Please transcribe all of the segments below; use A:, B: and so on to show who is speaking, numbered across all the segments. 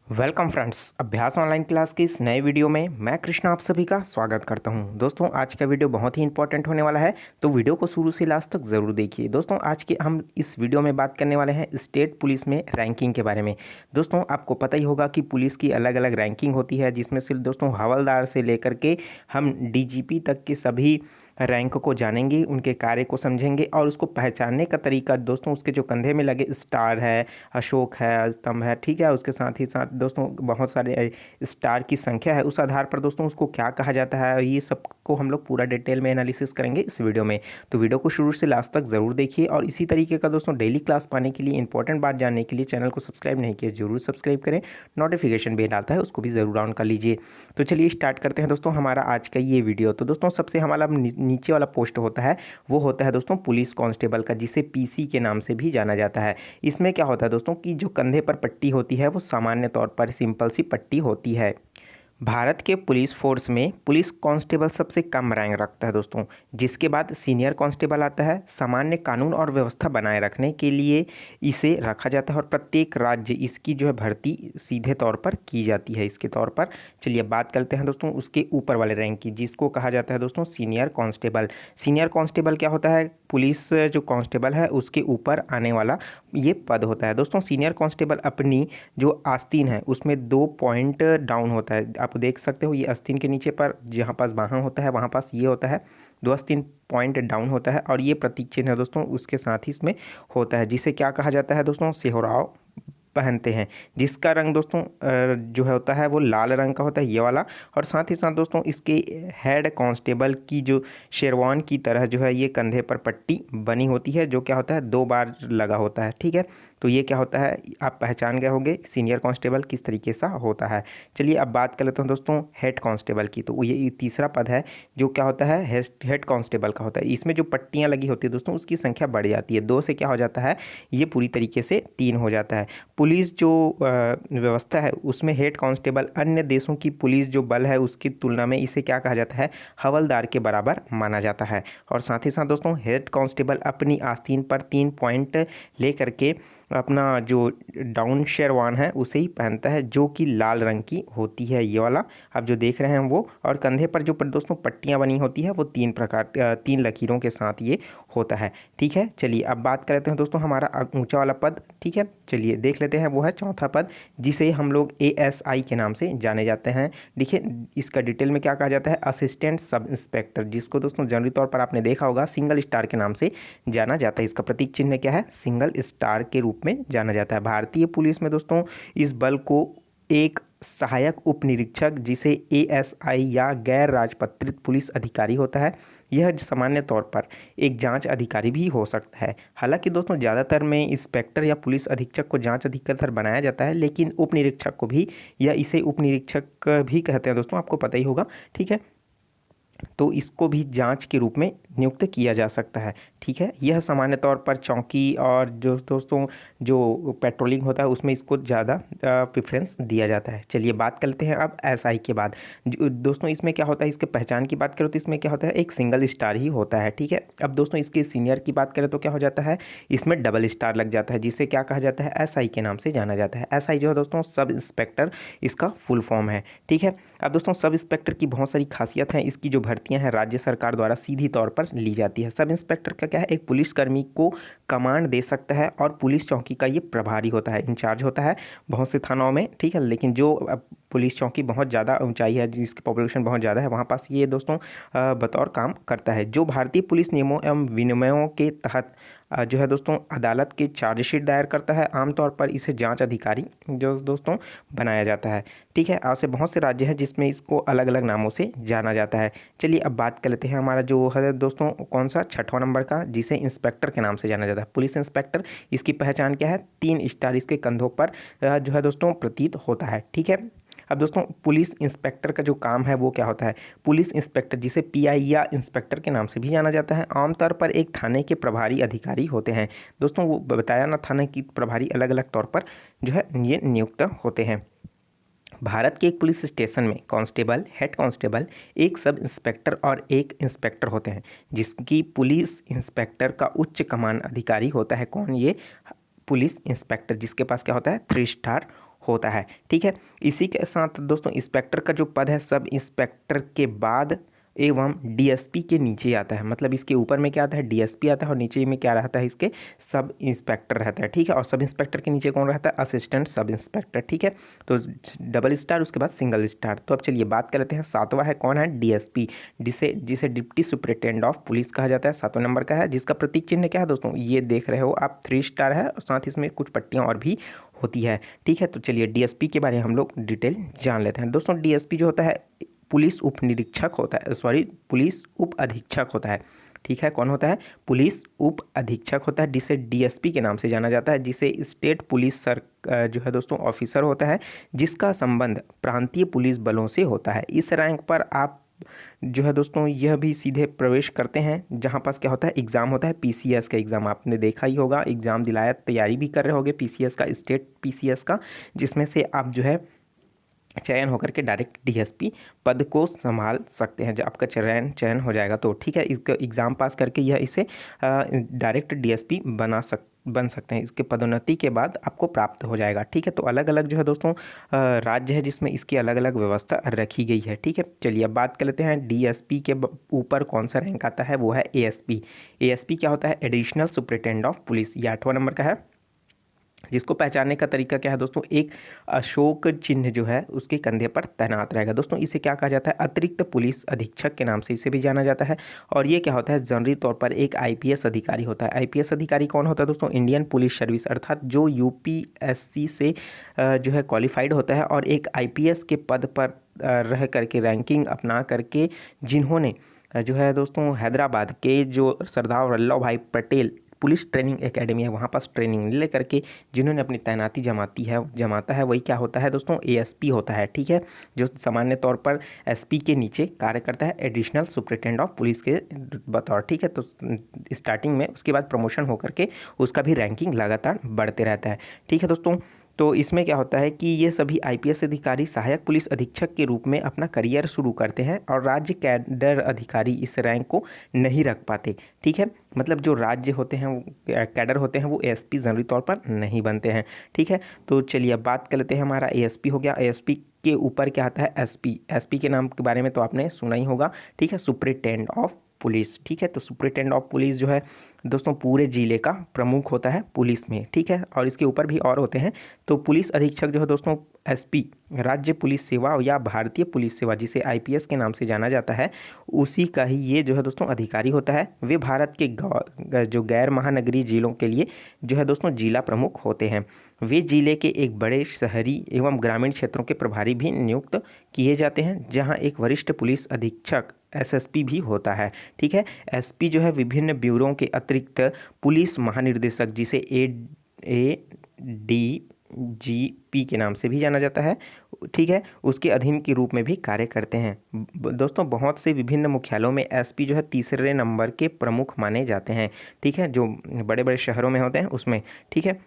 A: Welcome friends, अभ्यास online class की इस नए वीडियो में मैं कृष्णा आप सभी का स्वागत करता हूं। दोस्तों आज का वीडियो बहुत ही इंपॉर्टेंट होने वाला है, तो वीडियो को शुरू से लास्ट तक ज़रूर देखिए। दोस्तों आज के हम इस वीडियो में बात करने वाले हैं स्टेट पुलिस में रैंकिंग के बारे में। दोस्तों आपको पता ही होगा कि पुलिस की अलग अलग रैंकिंग होती है, जिसमें सिर्फ दोस्तों हवलदार से लेकर के हम डीजीपी तक के सभी रैंक को जानेंगे, उनके कार्य को समझेंगे और उसको पहचानने का तरीका दोस्तों उसके जो कंधे में लगे स्टार है, अशोक है, स्तंभ है, ठीक है। उसके साथ ही साथ दोस्तों बहुत सारे स्टार की संख्या है, उस आधार पर दोस्तों उसको क्या कहा जाता है, ये सब को हम लोग पूरा डिटेल में एनालिसिस करेंगे इस वीडियो में। तो वीडियो को शुरू से लास्ट तक ज़रूर देखिए और इसी तरीके का दोस्तों डेली क्लास पाने के लिए, इंपॉर्टेंट बात जानने के लिए चैनल को सब्सक्राइब नहीं किया जरूर सब्सक्राइब करें, नोटिफिकेशन भी डालता है उसको भी ज़रूर ऑन कर लीजिए। तो चलिए स्टार्ट करते हैं दोस्तों हमारा आज का ये वीडियो। तो दोस्तों सबसे हमारा नीचे वाला पोस्ट होता है वो होता है दोस्तों पुलिस कांस्टेबल का, जिसे पीसी के नाम से भी जाना जाता है। इसमें क्या होता है दोस्तों कि जो कंधे पर पट्टी होती है वो सामान्य तौर पर सिंपल सी पट्टी होती है। भारत के पुलिस फोर्स में पुलिस कांस्टेबल सबसे कम रैंक रखता है दोस्तों, जिसके बाद सीनियर कांस्टेबल आता है। सामान्य कानून और व्यवस्था बनाए रखने के लिए इसे रखा जाता है और प्रत्येक राज्य इसकी जो है भर्ती सीधे तौर पर की जाती है इसके तौर पर। चलिए बात करते हैं दोस्तों उसके ऊपर वाले रैंक की, जिसको कहा जाता है दोस्तों सीनियर कांस्टेबल। सीनियर कांस्टेबल क्या होता है? पुलिस जो कांस्टेबल है उसके ऊपर आने वाला ये पद होता है दोस्तों। सीनियर कांस्टेबल अपनी जो आस्तीन है उसमें 2 पॉइंट डाउन होता है, आप देख सकते हो। ये आस्तीन के नीचे पर जहाँ पास बाहां होता है वहाँ पास ये होता है, 2 आस्तीन पॉइंट डाउन होता है और ये प्रतीक चिन्ह है दोस्तों उसके साथ ही इसमें होता है, जिसे क्या कहा जाता है दोस्तों? सेहराव पहनते हैं, जिसका रंग दोस्तों जो है होता है वो लाल रंग का होता है, ये वाला। और साथ ही साथ दोस्तों इसके हेड कांस्टेबल की जो शेरवान की तरह जो है ये कंधे पर पट्टी बनी होती है, जो क्या होता है 2 बार लगा होता है, ठीक है। तो ये क्या होता है आप पहचान गए होंगे सीनियर कांस्टेबल किस तरीके से होता है। चलिए अब बात कर लेते हैं दोस्तों हेड कांस्टेबल की। तो ये तीसरा पद है जो क्या होता है हेड कांस्टेबल का होता है। इसमें जो पट्टियाँ लगी होती है दोस्तों उसकी संख्या बढ़ जाती है, 2 से क्या हो जाता है ये पूरी तरीके से 3 हो जाता है। पुलिस जो व्यवस्था है उसमें हेड कांस्टेबल अन्य देशों की पुलिस जो बल है उसकी तुलना में इसे क्या कहा जाता है? हवलदार के बराबर माना जाता है। और साथ ही साथ दोस्तों हेड कांस्टेबल अपनी आस्तीन पर 3 पॉइंट ले करके अपना जो डाउन शेरवान है उसे ही पहनता है, जो कि लाल रंग की होती है, ये वाला आप जो देख रहे हैं वो। और कंधे पर जो दोस्तों पट्टियां बनी होती है वो 3 लकीरों के साथ ये होता है, ठीक है। चलिए अब बात कर लेते हैं दोस्तों हमारा ऊंचा वाला पद, ठीक है। चलिए देख लेते हैं, वो है चौथा पद, जिसे हम लोग एएसआई के नाम से जाने जाते हैं। देखिए इसका डिटेल में क्या कहा जाता है? असिस्टेंट सब इंस्पेक्टर, जिसको दोस्तों जनरली तौर पर आपने देखा होगा सिंगल स्टार के नाम से जाना जाता है। इसका प्रतीक चिन्ह क्या है? सिंगल स्टार के रूप में जाना जाता है। भारतीय पुलिस में दोस्तों इस बल को एक सहायक उप निरीक्षक, जिसे एएसआई या गैर राजपत्रित पुलिस अधिकारी होता है। यह सामान्य तौर पर एक जांच अधिकारी भी हो सकता है। हालांकि दोस्तों ज़्यादातर में इंस्पेक्टर या पुलिस अधीक्षक को जांच अधिकारी बनाया जाता है, लेकिन उप निरीक्षक को भी या इसे उप निरीक्षक भी कहते हैं दोस्तों, आपको पता ही होगा, ठीक है। तो इसको भी जांच के रूप में नियुक्त किया जा सकता है, ठीक है। यह सामान्य तौर पर चौकी और जो दोस्तों जो पेट्रोलिंग होता है उसमें इसको ज़्यादा प्रेफरेंस दिया जाता है। चलिए बात करते हैं अब एसआई के बाद। दोस्तों इसमें क्या होता है, इसके पहचान की बात करें तो इसमें क्या होता है एक सिंगल स्टार ही होता है, ठीक है। अब दोस्तों इसके सीनियर की बात करें तो क्या हो जाता है, इसमें डबल स्टार लग जाता है, जिसे क्या कहा जाता है? एसआई के नाम से जाना जाता है। एसआई जो है दोस्तों सब इंस्पेक्टर इसका फुल फॉर्म है, ठीक है। अब दोस्तों सब इंस्पेक्टर की बहुत सारी खासियत हैं। इसकी जो भर्तियां हैं राज्य सरकार द्वारा सीधी तौर पर ली जाती है। सब इंस्पेक्टर का क्या है, एक पुलिसकर्मी को कमांड दे सकता है और पुलिस चौकी का ये प्रभारी होता है, इंचार्ज होता है बहुत से थानों में, ठीक है। लेकिन जो पुलिस चौकी बहुत ज़्यादा ऊंचाई है, जिसकी पॉपुलेशन बहुत ज़्यादा है, वहाँ पास ये दोस्तों बतौर काम करता है। जो भारतीय पुलिस नियमों एवं विनियमों के तहत जो है दोस्तों अदालत के चार्जशीट दायर करता है। आमतौर पर इसे जांच अधिकारी जो दोस्तों बनाया जाता है, ठीक है। ऐसे बहुत से राज्य हैं जिसमें इसको अलग अलग नामों से जाना जाता है। चलिए अब बात कर लेते हैं हमारा जो है दोस्तों कौन सा 6वां नंबर का, जिसे इंस्पेक्टर के नाम से जाना जाता है, पुलिस इंस्पेक्टर। इसकी पहचान क्या है? 3 स्टार इसके कंधों पर जो है दोस्तों प्रतीत होता है, ठीक है। अब दोस्तों पुलिस इंस्पेक्टर का जो काम है वो क्या होता है? पुलिस इंस्पेक्टर, जिसे पीआई या इंस्पेक्टर के नाम से भी जाना जाता है, आमतौर पर एक थाने के प्रभारी अधिकारी होते हैं दोस्तों। वो बताया ना, थाने की प्रभारी अलग अलग तौर पर जो है ये नियुक्त होते हैं। भारत के एक पुलिस स्टेशन में कांस्टेबल, हेड कांस्टेबल, एक सब इंस्पेक्टर और एक इंस्पेक्टर होते हैं, जिसकी पुलिस इंस्पेक्टर का उच्च कमान अधिकारी होता है। कौन? ये पुलिस इंस्पेक्टर, जिसके पास क्या होता है 3 स्टार होता है। ठीक है, इसी के साथ दोस्तों इंस्पेक्टर का जो पद है सब इंस्पेक्टर के बाद एवं डीएसपी के नीचे आता है। मतलब इसके ऊपर में क्या आता है, डीएसपी आता है और नीचे में क्या रहता है, इसके सब इंस्पेक्टर रहता है। ठीक है, और सब इंस्पेक्टर के नीचे कौन रहता है, असिस्टेंट सब इंस्पेक्टर। ठीक है, तो डबल स्टार उसके बाद सिंगल स्टार। तो अब चलिए बात कर लेते हैं, सातवां है कौन है, डीएसपी, जिसे जिसे डिप्टी सुपरिटेंडेंट ऑफ पुलिस कहा जाता है, 7वें नंबर का है, जिसका प्रतीक चिन्ह क्या है दोस्तों, ये देख रहे हो आप 3 स्टार है और साथ ही इसमें कुछ पट्टियाँ और भी होती है। ठीक है, तो चलिए डीएसपी के बारे में हम लोग डिटेल जान लेते हैं। दोस्तों डीएसपी जो होता है पुलिस उप निरीक्षक होता है, सॉरी पुलिस उप अधीक्षक होता है। ठीक है, कौन होता है, पुलिस उप अधीक्षक होता है, जिसे डीएसपी के नाम से जाना जाता है, जिसे स्टेट पुलिस जो है दोस्तों ऑफिसर होता है, जिसका संबंध प्रांतीय पुलिस बलों से होता है। इस रैंक पर आप जो है दोस्तों यह भी सीधे प्रवेश करते हैं, जहाँ पास क्या होता है, एग्ज़ाम होता है पीसीएस का एग्ज़ाम, आपने देखा ही होगा, एग्ज़ाम दिलाया, तैयारी भी कर रहे होगे पीसीएस का, स्टेट पीसीएस का, जिसमें से आप जो है चयन होकर के डायरेक्ट डीएसपी पद को संभाल सकते हैं। जब आपका चयन हो जाएगा तो ठीक है, इसका एग्ज़ाम पास करके यह इसे डायरेक्ट डीएसपी बन सकते हैं। इसके पदोन्नति के बाद आपको प्राप्त हो जाएगा। ठीक है, तो अलग अलग जो है दोस्तों राज्य है जिसमें इसकी अलग अलग व्यवस्था रखी गई है। ठीक है, चलिए अब बात कर लेते हैं डीएसपी के ऊपर कौन सा रैंक आता है, वो है एएसपी। एएसपी क्या होता है, एडिशनल सुपरिटेंडेंट ऑफ पुलिस, ये 8वां नंबर का है, जिसको पहचानने का तरीका क्या है दोस्तों, एक अशोक चिन्ह जो है उसके कंधे पर तैनात रहेगा। दोस्तों इसे क्या कहा जाता है, अतिरिक्त पुलिस अधीक्षक के नाम से इसे भी जाना जाता है। और ये क्या होता है, जनरली तौर पर एक आईपीएस अधिकारी होता है। आईपीएस अधिकारी कौन होता है दोस्तों, इंडियन पुलिस सर्विस, अर्थात जो यूपीएससी से जो है क्वालिफाइड होता है और एक आईपीएस के पद पर रह करके रैंकिंग अपना करके जिन्होंने जो है दोस्तों हैदराबाद के जो सरदार वल्लभ भाई पटेल पुलिस ट्रेनिंग एकेडमी है वहाँ पास ट्रेनिंग ले करके जिन्होंने अपनी तैनाती जमाता है वही क्या होता है दोस्तों, एएसपी होता है। ठीक है, जो सामान्य तौर पर एसपी के नीचे कार्य करता है, एडिशनल सुपरिटेंडेंट ऑफ पुलिस के बतौर। ठीक है, तो स्टार्टिंग में उसके बाद प्रमोशन होकर के उसका भी रैंकिंग लगातार बढ़ते रहता है। ठीक है दोस्तों, तो इसमें क्या होता है कि ये सभी आईपीएस अधिकारी सहायक पुलिस अधीक्षक के रूप में अपना करियर शुरू करते हैं और राज्य कैडर अधिकारी इस रैंक को नहीं रख पाते। ठीक है, मतलब जो राज्य होते हैं कैडर होते हैं वो एएसपी जनरली तौर पर नहीं बनते हैं। ठीक है, तो चलिए अब बात कर लेते हैं, हमारा एएसपी हो गया। एएसपी के ऊपर क्या आता है, एसपी। एसपी के नाम के बारे में तो आपने सुना ही होगा। ठीक है, सुपरिटेंडेंट ऑफ पुलिस। ठीक है, तो सुपरिटेंडेंट ऑफ पुलिस जो है दोस्तों पूरे जिले का प्रमुख होता है पुलिस में। ठीक है, और इसके ऊपर भी और होते हैं। तो पुलिस अधीक्षक जो है दोस्तों एसपी, राज्य पुलिस सेवा या भारतीय पुलिस सेवा जिसे आईपीएस के नाम से जाना जाता है, उसी का ही ये जो है दोस्तों अधिकारी होता है। वे भारत के जो गैर महानगरीय जिलों के लिए जो है दोस्तों जिला प्रमुख होते हैं। वे जिले के एक बड़े शहरी एवं ग्रामीण क्षेत्रों के प्रभारी भी नियुक्त किए जाते हैं, जहाँ एक वरिष्ठ पुलिस अधीक्षक एसएसपी भी होता है। ठीक है, एसपी जो है विभिन्न ब्यूरों के अतिरिक्त पुलिस महानिर्देशक जिसे एडीजीपी के नाम से भी जाना जाता है, ठीक है, उसके अधीन के रूप में भी कार्य करते हैं। दोस्तों बहुत से विभिन्न मुख्यालयों में एसपी जो है तीसरे नंबर के प्रमुख माने जाते हैं। ठीक है, जो बड़े बड़े शहरों में होते हैं उसमें। ठीक है,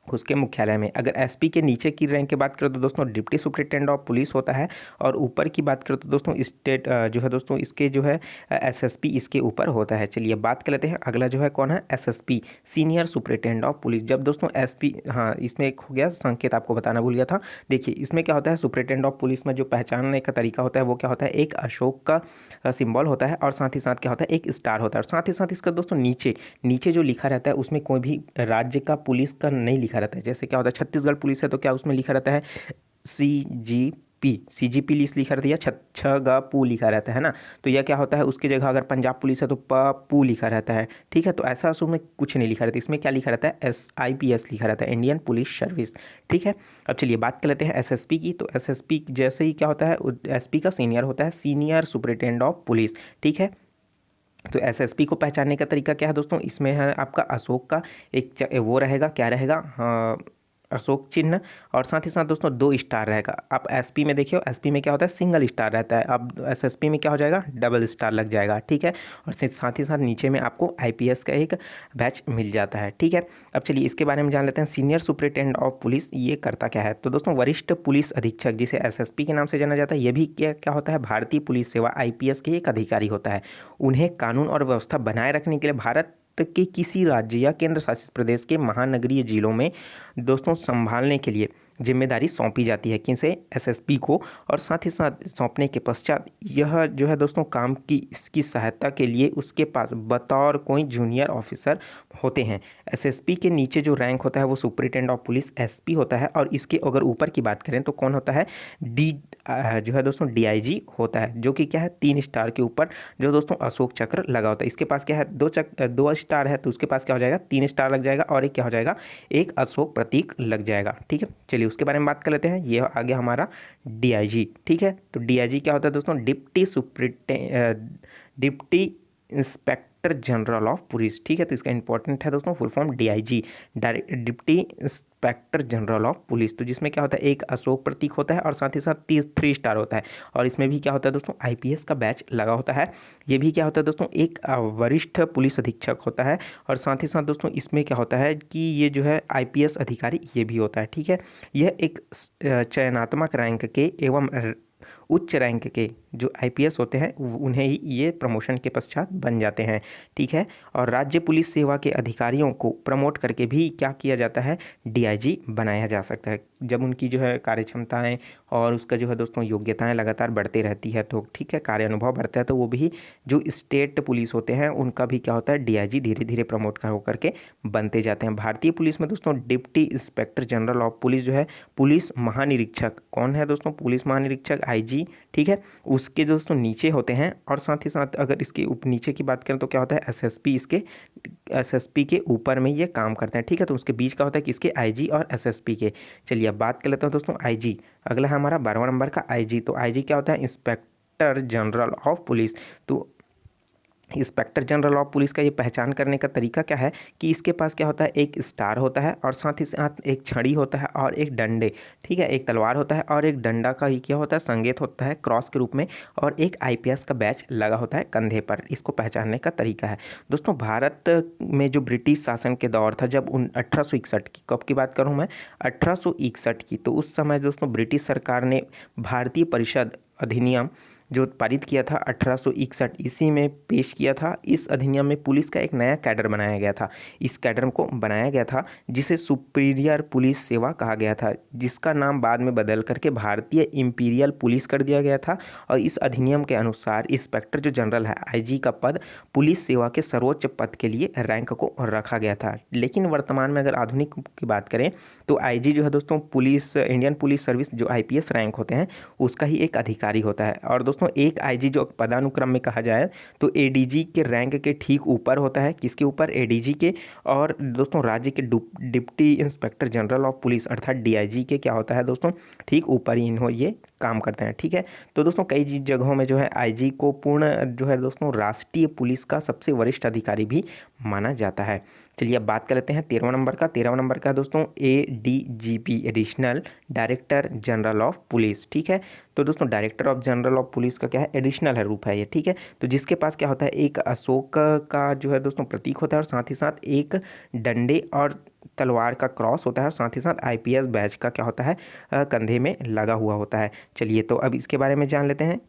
A: उसके मुख्यालय में। अगर एसपी के नीचे की रैंक की बात करें तो दोस्तों डिप्टी सुपरिटेंडेंट ऑफ पुलिस होता है, और ऊपर की बात करें तो दोस्तों स्टेट जो है दोस्तों इसके जो है एसएसपी इसके ऊपर होता है। चलिए बात कर लेते हैं, अगला जो है कौन है, SSP, senior superintendent of police. जब दोस्तों एसपी, हाँ इसमें एक हो गया संकेत आपको बताना भूल गया था। देखिए इसमें क्या होता है, सुपरिटेंडेंट ऑफ पुलिस में जो पहचानने का तरीका होता है वो क्या होता है, एक अशोक का सिंबल होता है और साथ ही साथ क्या होता है, एक स्टार होता है, और साथ ही साथ इसका दोस्तों नीचे जो लिखा रहता है उसमें कोई भी राज्य का पुलिस का नहीं लिखा रहता है। जैसे क्या होता है, छत्तीसगढ़ पुलिस है तो क्या उसमें लिखा रहता है सीजीपी लिखा रहता है, या छगपू लिखा रहता है ना। तो यह क्या होता है, उसकी जगह अगर पंजाब पुलिस है तो पू लिखा रहता है। ठीक है, तो ऐसा उसमें कुछ नहीं लिखा रहता, इसमें क्या लिखा रहता है, SIPS लिखा रहता है, इंडियन पुलिस सर्विस। ठीक है, अब चलिए बात कर लेते हैं एसएसपी की। तो एसएसपी जैसे ही क्या होता है, एसपी का सीनियर होता है, सीनियर सुपरिटेंडेंट ऑफ पुलिस। ठीक है, तो एसएसपी को पहचानने का तरीका क्या है दोस्तों, इसमें है आपका अशोक का एक वो रहेगा, क्या रहेगा, हाँ अशोक चिन्ह, और साथ ही साथ दोस्तों 2 स्टार रहेगा। आप एसपी में देखिए, एसपी में क्या होता है, सिंगल स्टार रहता है, अब एसएसपी में क्या हो जाएगा, डबल स्टार लग जाएगा। ठीक है, और साथ ही साथ नीचे में आपको आईपीएस का एक बैच मिल जाता है। ठीक है, अब चलिए इसके बारे में जान लेते हैं, सीनियर सुपरिटेंडेंट ऑफ पुलिस ये करता क्या है। तो दोस्तों वरिष्ठ पुलिस अधीक्षक जिसे एसएसपी के नाम से जाना जाता है, ये भी क्या होता है, भारतीय पुलिस सेवा आईपीएस के एक अधिकारी होता है। उन्हें कानून और व्यवस्था बनाए रखने के लिए भारत के किसी राज्य या केंद्र शासित प्रदेश के महानगरीय जिलों में दोस्तों संभालने के लिए जिम्मेदारी सौंपी जाती है, किसे, एसएसपी को। और साथ ही साथ सौंपने के पश्चात यह जो है दोस्तों काम की इसकी सहायता के लिए उसके पास बतौर कोई जूनियर ऑफिसर होते हैं। एसएसपी के नीचे जो रैंक होता है वो सुपरिटेंडेंट ऑफ पुलिस एसपी होता है, और इसके अगर ऊपर की बात करें तो कौन होता है, डी जो है दोस्तों डीआईजी होता है, जो कि क्या है 3 स्टार के ऊपर जो दोस्तों अशोक चक्र लगा होता है। इसके पास क्या है, 2 स्टार है, तो उसके पास क्या हो जाएगा, 3 स्टार लग जाएगा, और एक क्या हो जाएगा, एक अशोक प्रतीक लग जाएगा। ठीक है, चलिए उसके बारे में बात कर लेते हैं। ये आ गया हमारा डीआईजी। ठीक है, तो डीआईजी क्या होता है दोस्तों, deputy inspector general of police. ठीक है, तो इसका इंपॉर्टेंट है दोस्तों full form DIG, deputy inspector general of police. तो जिसमें क्या होता है, एक अशोक प्रतीक होता है और साथ ही साथ 3 स्टार होता है, और इसमें भी क्या होता है दोस्तों, आईपीएस का बैच लगा होता है। ये भी क्या होता है दोस्तों, एक वरिष्ठ पुलिस अधीक्षक होता है, और साथ ही साथ दोस्तों इसमें क्या होता है कि ये जो है आईपीएस अधिकारी ये भी होता है। ठीक है, यह एक चयनात्मक रैंक के एवं उच्च रैंक के जो आईपीएस होते हैं उन्हें ही ये प्रमोशन के पश्चात बन जाते हैं। ठीक है, और राज्य पुलिस सेवा के अधिकारियों को प्रमोट करके भी क्या किया जाता है, डीआईजी बनाया जा सकता है, जब उनकी जो है कार्य क्षमताएँ और उसका जो है दोस्तों योग्यताएं लगातार बढ़ती रहती है। तो ठीक है, कार्य अनुभव बढ़ता है, तो वो भी जो स्टेट पुलिस होते हैं उनका भी क्या होता है, डीआईजी धीरे धीरे प्रमोट होकर के बनते जाते हैं। भारतीय पुलिस में दोस्तों deputy inspector general of police जो है पुलिस महानिरीक्षक, कौन है दोस्तों, पुलिस महानिरीक्षक आईजी। ठीक है, उसके दोस्तों नीचे होते हैं, और साथ ही साथ अगर इसके नीचे की बात करें तो क्या होता है, एसएसपी, इसके एसएसपी के ऊपर में ये काम करते हैं। ठीक है, तो उसके बीच का होता है किसके, आईजी और एसएसपी के। चलिए अब बात कर लेते हैं दोस्तों आईजी। अगला है हमारा 12वां नंबर का आईजी। तो आईजी क्या होता है, इंस्पेक्टर जनरल ऑफ पुलिस। तो इंस्पेक्टर जनरल ऑफ पुलिस का ये पहचान करने का तरीका क्या है कि इसके पास क्या होता है, एक स्टार होता है, और साथ ही साथ एक छड़ी होता है और एक डंडे। ठीक है, एक तलवार होता है और एक डंडा का ही क्या होता है, संकेत होता है क्रॉस के रूप में, और एक आईपीएस का बैच लगा होता है कंधे पर। इसको पहचानने का तरीका है दोस्तों, भारत में जो ब्रिटिश शासन के दौर था, जब 1861 की, कब की बात करूँ मैं, 1861 की, तो उस समय दोस्तों ब्रिटिश सरकार ने भारतीय परिषद अधिनियम जो पारित किया था 1861, इसी में पेश किया था। इस अधिनियम में पुलिस का एक नया कैडर बनाया गया था। इस कैडर को बनाया गया था जिसे सुपीरियर पुलिस सेवा कहा गया था, जिसका नाम बाद में बदल करके भारतीय इंपीरियल पुलिस कर दिया गया था। और इस अधिनियम के अनुसार इंस्पेक्टर जो जनरल है, आईजी का पद पुलिस सेवा के सर्वोच्च पद के लिए रैंक को रखा गया था। लेकिन वर्तमान में अगर आधुनिक की बात करें तो आईजी जो है दोस्तों पुलिस, इंडियन पुलिस सर्विस जो आईपीएस रैंक होते हैं उसका ही एक अधिकारी होता है। और दोस्तों एक आईजी जो पदानुक्रम में कहा जाए तो एडीजी के रैंक के ठीक ऊपर होता है, किसके ऊपर, एडीजी के। और दोस्तों राज्य के deputy inspector general of police अर्थात डीआईजी के क्या होता है दोस्तों, ठीक ऊपर ही इन्हों ये काम करते हैं। ठीक है, तो दोस्तों कई जगहों में जो है आईजी को पूर्ण जो है दोस्तों राष्ट्रीय पुलिस का सबसे वरिष्ठ अधिकारी भी माना जाता है। चलिए अब बात कर लेते हैं 13वां नंबर का। 13वां नंबर का दोस्तों ADGP, additional director general of police. ठीक है, तो दोस्तों director of general of police का क्या है, एडिशनल है रूप है ये। ठीक है, तो जिसके पास क्या होता है, एक अशोक का जो है दोस्तों प्रतीक होता है, और साथ ही साथ एक डंडे और तलवार का क्रॉस होता है, और साथ ही साथ आईपीएस बैच का क्या होता है, कंधे में लगा हुआ होता है। चलिए तो अब इसके बारे में जान लेते हैं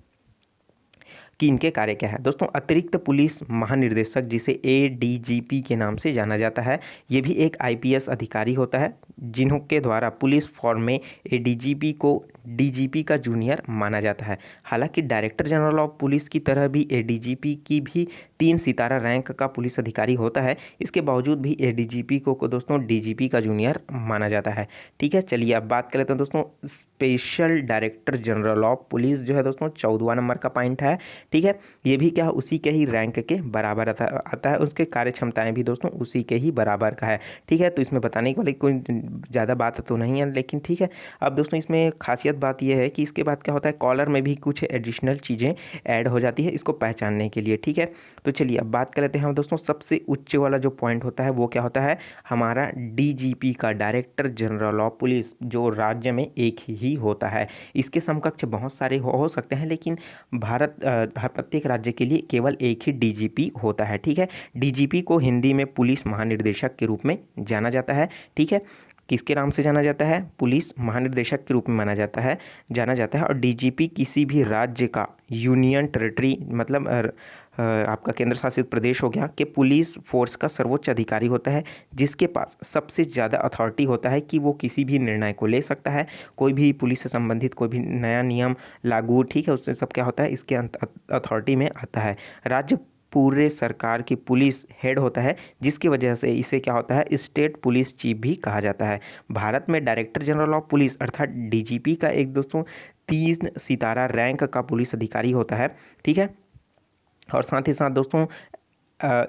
A: कि इनके कार्य क्या है। दोस्तों अतिरिक्त पुलिस महानिर्देशक, जिसे एडीजीपी के नाम से जाना जाता है, ये भी एक आईपीएस अधिकारी होता है, जिन्हों के द्वारा पुलिस फॉर्म में एडीजीपी को डीजीपी का जूनियर माना जाता है। हालांकि डायरेक्टर जनरल ऑफ पुलिस की तरह भी एडीजीपी की भी 3 सितारा रैंक का पुलिस अधिकारी होता है, इसके बावजूद भी एडीजीपी को दोस्तों डीजीपी का जूनियर माना जाता है। ठीक है, चलिए अब बात कर लेते हैं दोस्तों special director general of police जो है दोस्तों 14वां नंबर का पॉइंट है। ठीक है, ये भी क्या उसी के ही रैंक के बराबर आता है, उसके कार्य क्षमताएं भी दोस्तों उसी के ही बराबर का है। ठीक है, तो इसमें बताने के वाली कोई ज़्यादा बात तो नहीं है, लेकिन ठीक है। अब दोस्तों इसमें खासियत बात यह है कि इसके बाद क्या होता है, कॉलर में भी कुछ एडिशनल चीज़ें ऐड हो जाती है इसको पहचानने के लिए। ठीक है, तो चलिए अब बात कर लेते हैं हम दोस्तों सबसे उच्च वाला जो पॉइंट होता है वो क्या होता है, हमारा डीजीपी का, डायरेक्टर जनरल ऑफ पुलिस, जो राज्य में एक ही होता है। इसके समकक्ष बहुत सारे हो सकते हैं, लेकिन प्रत्येक राज्य के लिए केवल एक ही डीजीपी होता है। ठीक है, डीजीपी को हिंदी में पुलिस महानिर्देशक के रूप में जाना जाता है। ठीक है, किसके नाम से जाना जाता है, पुलिस महानिर्देशक के रूप में जाना जाता है। और डीजीपी किसी भी राज्य का यूनियन टेरिटरी मतलब आपका केंद्र शासित प्रदेश हो गया कि पुलिस फोर्स का सर्वोच्च अधिकारी होता है, जिसके पास सबसे ज़्यादा अथॉरिटी होता है कि वो किसी भी निर्णय को ले सकता है। कोई भी पुलिस से संबंधित कोई भी नया नियम लागू, ठीक है, उससे सब क्या होता है, इसके अथॉरिटी में आता है। राज्य पूरे सरकार की पुलिस हेड होता है, जिसकी वजह से इसे क्या होता है, स्टेट पुलिस चीफ भी कहा जाता है। भारत में डायरेक्टर जनरल ऑफ पुलिस अर्थात डीजीपी का एक दोस्तों 3 सितारा रैंक का पुलिस अधिकारी होता है, ठीक है। और साथ ही साथ दोस्तों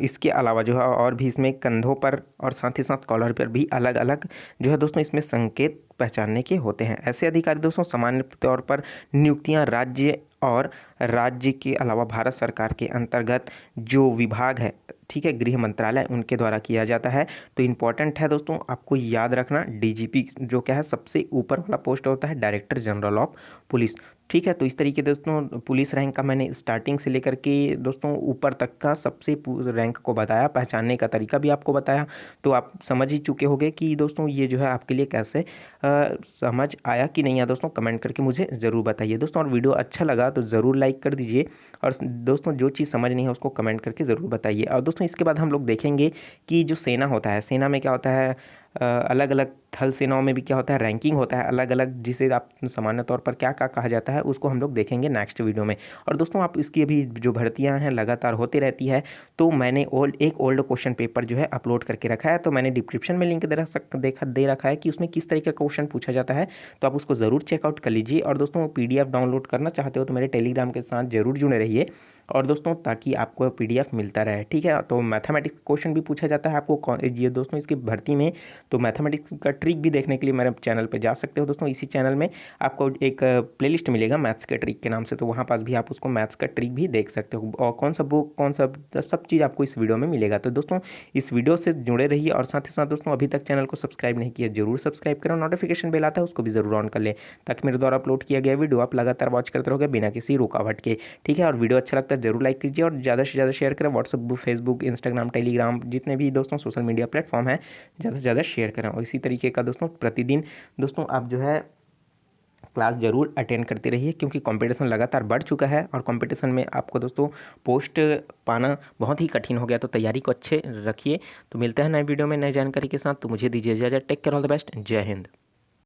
A: इसके अलावा जो है और भी इसमें कंधों पर और साथ ही साथ कॉलर पर भी अलग अलग जो है दोस्तों इसमें संकेत पहचानने के होते हैं। ऐसे अधिकारी दोस्तों सामान्य तौर पर नियुक्तियां राज्य के अलावा भारत सरकार के अंतर्गत जो विभाग है, ठीक है, गृह मंत्रालय, उनके द्वारा किया जाता है। तो इम्पॉर्टेंट है दोस्तों, आपको याद रखना, डीजीपी जो क्या है सबसे ऊपर वाला पोस्ट होता है डायरेक्टर जनरल ऑफ पुलिस, ठीक है। तो इस तरीके दोस्तों पुलिस रैंक का मैंने स्टार्टिंग से लेकर के दोस्तों ऊपर तक का सबसे रैंक को बताया, पहचानने का तरीका भी आपको बताया। तो आप समझ ही चुके होंगे कि दोस्तों ये जो है आपके लिए कैसे समझ आया कि नहीं आया दोस्तों, कमेंट करके मुझे ज़रूर बताइए दोस्तों। और वीडियो अच्छा लगा तो ज़रूर लाइक कर दीजिए, और दोस्तों जो चीज़ समझ नहीं है उसको कमेंट करके ज़रूर बताइए। और दोस्तों इसके बाद हम लोग देखेंगे कि जो सेना होता है, सेना में क्या होता है, अलग अलग थल सेनाओं में भी क्या होता है, रैंकिंग होता है अलग अलग, जिसे आप सामान्य तौर पर क्या क्या कहा जाता है उसको हम लोग देखेंगे नेक्स्ट वीडियो में। और दोस्तों आप इसकी अभी जो भर्तियां हैं लगातार होती रहती है, तो मैंने एक ओल्ड क्वेश्चन पेपर जो है अपलोड करके रखा है, तो मैंने डिस्क्रिप्शन में लिंक दे रखा है कि उसमें किस तरीके का क्वेश्चन पूछा जाता है, तो आप उसको ज़रूर चेकआउट कर लीजिए। और दोस्तों PDF डाउनलोड करना चाहते हो तो मेरे टेलीग्राम के साथ ज़रूर जुड़े रहिए, और दोस्तों ताकि आपको PDF मिलता रहे, ठीक है। तो मैथमेटिक्स क्वेश्चन भी पूछा जाता है आपको ये दोस्तों इसकी भर्ती में, तो मैथमेटिक्स का ट्रिक भी देखने के लिए मेरे चैनल पे जा सकते हो दोस्तों। इसी चैनल में आपको एक प्लेलिस्ट मिलेगा मैथ्स के ट्रिक के नाम से, तो वहाँ पास भी आप उसको मैथ्स का ट्रिक भी देख सकते हो, और कौन सा बुक कौन सा सब चीज़ आपको इस वीडियो में मिलेगा। तो दोस्तों इस वीडियो से जुड़े रहिए, और साथ ही साथ दोस्तों अभी तक चैनल को सब्सक्राइब नहीं किया जरूर सब्सक्राइब करें, नोटिफिकेशन बेल आता है उसको भी जरूर ऑन कर लें, ताकि मेरे द्वारा अपलोड किया गया वीडियो आप लगातार वॉच करते रहोगे बिना किसी रुकावट के, ठीक है। और वीडियो अच्छा लगता है जरूर लाइक कीजिए, और ज़्यादा से ज़्यादा शेयर करें, व्हाट्सअप, फेसबुक, इंस्टाग्राम, टेलीग्राम, जितने भी दोस्तों सोशल मीडिया प्लेटफॉर्म है ज़्यादा से ज़्यादा शेयर करें। और इसी तरीके का दोस्तों प्रतिदिन दोस्तों आप जो है क्लास जरूर अटेंड करते रहिए, क्योंकि कंपटीशन लगातार बढ़ चुका है, और कंपटीशन में आपको दोस्तों पोस्ट पाना बहुत ही कठिन हो गया, तो तैयारी को अच्छे रखिए। तो मिलते हैं नए वीडियो में नई जानकारी के साथ, तो मुझे दीजिए इजाज़त, take care, all the best, जय हिंद।